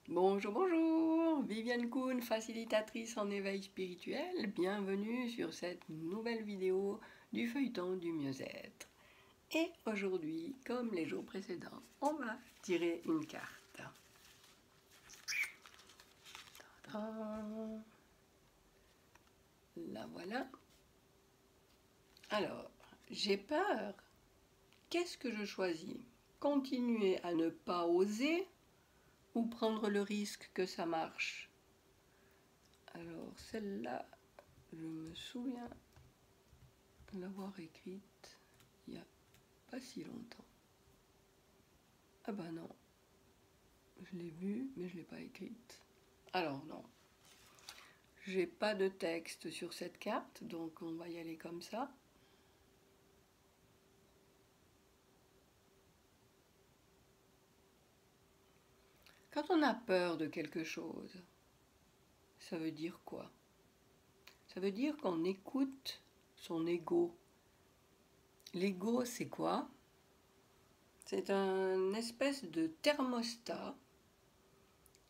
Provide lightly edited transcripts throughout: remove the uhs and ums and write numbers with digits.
Bonjour, bonjour, Viviane Kuhn, facilitatrice en éveil spirituel. Bienvenue sur cette nouvelle vidéo du feuilleton du mieux-être. Et aujourd'hui, comme les jours précédents, on va tirer une carte. Tadam. La voilà. Alors, j'ai peur. Qu'est-ce que je choisis? Continuer à ne pas oser ou prendre le risque que ça marche? Alors, celle-là, je me souviens l'avoir écrite il n'y a pas si longtemps. Ah bah non, je l'ai vue, mais je ne l'ai pas écrite. Alors non, j'ai pas de texte sur cette carte, donc on va y aller comme ça. Quand on a peur de quelque chose, ça veut dire quoi? Ça veut dire qu'on écoute son ego. L'ego, c'est quoi? C'est un espèce de thermostat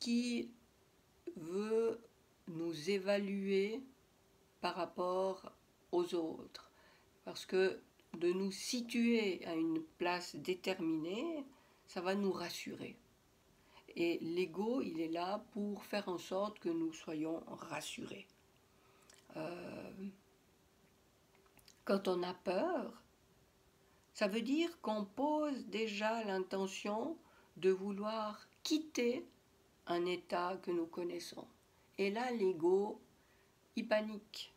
qui veut nous évaluer par rapport aux autres. Parce que de nous situer à une place déterminée, ça va nous rassurer. Et l'ego, il est là pour faire en sorte que nous soyons rassurés. Quand on a peur, ça veut dire qu'on pose déjà l'intention de vouloir quitter un état que nous connaissons. Et là, l'ego, il panique.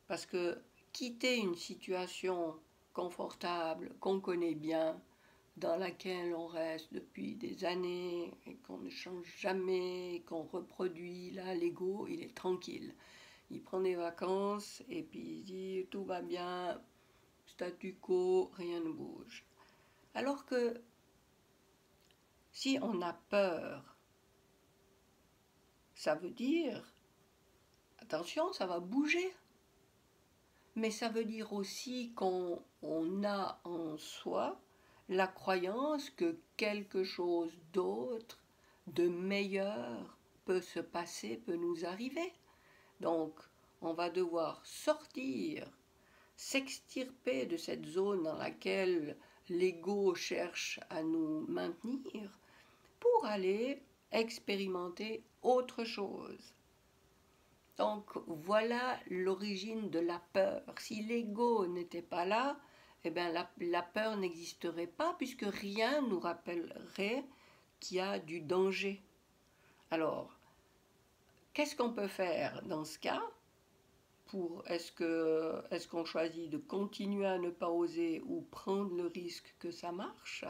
Parce que quitter une situation confortable, qu'on connaît bien, dans laquelle on reste depuis des années et qu'on ne change jamais, qu'on reproduit, là, l'ego, il est tranquille. Il prend des vacances et puis il dit tout va bien, statu quo, rien ne bouge. Alors que si on a peur, ça veut dire, attention, ça va bouger. Mais ça veut dire aussi qu'on a en soi la croyance que quelque chose d'autre, de meilleur, peut se passer, peut nous arriver. Donc, on va devoir sortir, s'extirper de cette zone dans laquelle l'ego cherche à nous maintenir pour aller expérimenter autre chose. Donc voilà l'origine de la peur. Si l'ego n'était pas là, eh bien la peur n'existerait pas puisque rien nous rappellerait qu'il y a du danger. Alors, qu'est-ce qu'on peut faire dans ce cas pour est-ce qu'on choisit de continuer à ne pas oser ou prendre le risque que ça marche?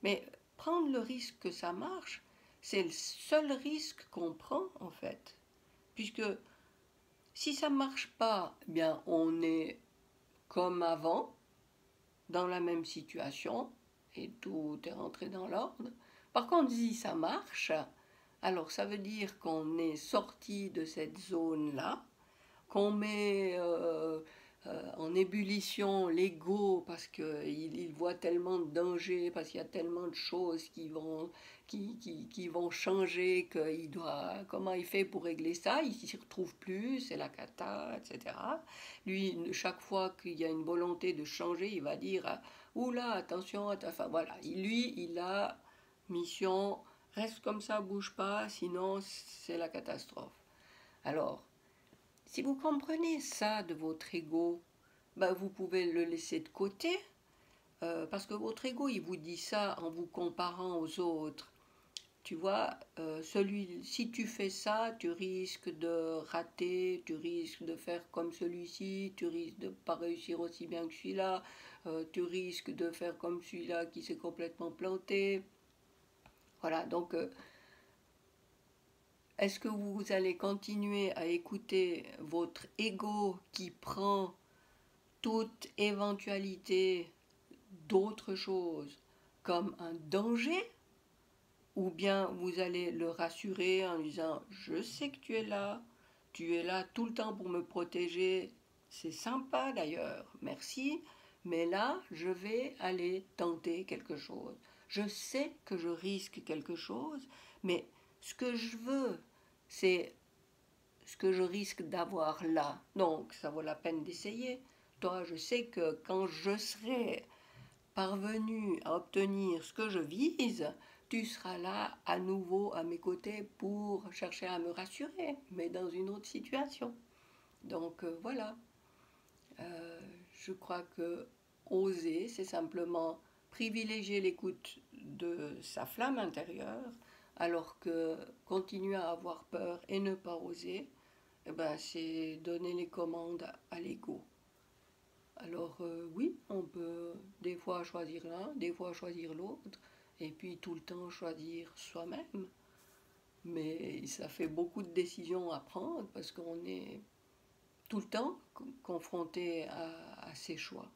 Mais prendre le risque que ça marche, c'est le seul risque qu'on prend en fait. Puisque si ça ne marche pas, eh bien on est comme avant, dans la même situation, et tout est rentré dans l'ordre. Par contre, si ça marche, alors ça veut dire qu'on est sorti de cette zone-là, qu'on met en ébullition l'ego parce qu'il voit tellement de dangers, parce qu'il y a tellement de choses qui vont changer, qu'il doit, comment il fait pour régler ça, il ne s'y retrouve plus, c'est la cata, etc. Lui, chaque fois qu'il y a une volonté de changer, il va dire oula, attention, enfin voilà, lui, il a mission, reste comme ça, bouge pas, sinon c'est la catastrophe. Alors, si vous comprenez ça de votre ego, ben vous pouvez le laisser de côté, parce que votre ego, il vous dit ça en vous comparant aux autres. Tu vois, si tu fais ça, tu risques de rater, tu risques de faire comme celui-ci, tu risques de ne pas réussir aussi bien que celui-là, tu risques de faire comme celui-là qui s'est complètement planté. Voilà, donc est-ce que vous allez continuer à écouter votre ego qui prend toute éventualité d'autre chose comme un danger, ou bien vous allez le rassurer en lui disant je sais que tu es là tout le temps pour me protéger, c'est sympa d'ailleurs, merci, mais là je vais aller tenter quelque chose. Je sais que je risque quelque chose, mais ce que je veux, c'est ce que je risque d'avoir là. Donc, ça vaut la peine d'essayer. Toi, je sais que quand je serai parvenu à obtenir ce que je vise, tu seras là à nouveau à mes côtés pour chercher à me rassurer, mais dans une autre situation. Donc voilà. Je crois que oser, c'est simplement privilégier l'écoute de sa flamme intérieure, alors que continuer à avoir peur et ne pas oser, eh ben, c'est donner les commandes à l'ego. Alors oui, on peut des fois choisir l'un, des fois choisir l'autre, et puis tout le temps choisir soi-même. Mais ça fait beaucoup de décisions à prendre parce qu'on est tout le temps confronté à ces choix.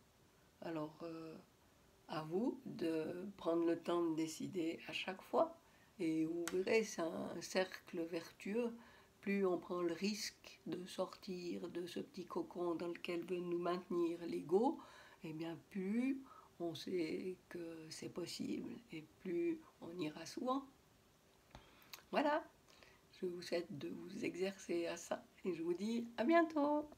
Alors, à vous de prendre le temps de décider à chaque fois. Et vous verrez, c'est un cercle vertueux. Plus on prend le risque de sortir de ce petit cocon dans lequel veut nous maintenir l'ego, et bien plus on sait que c'est possible et plus on ira souvent. Voilà, je vous souhaite de vous exercer à ça et je vous dis à bientôt.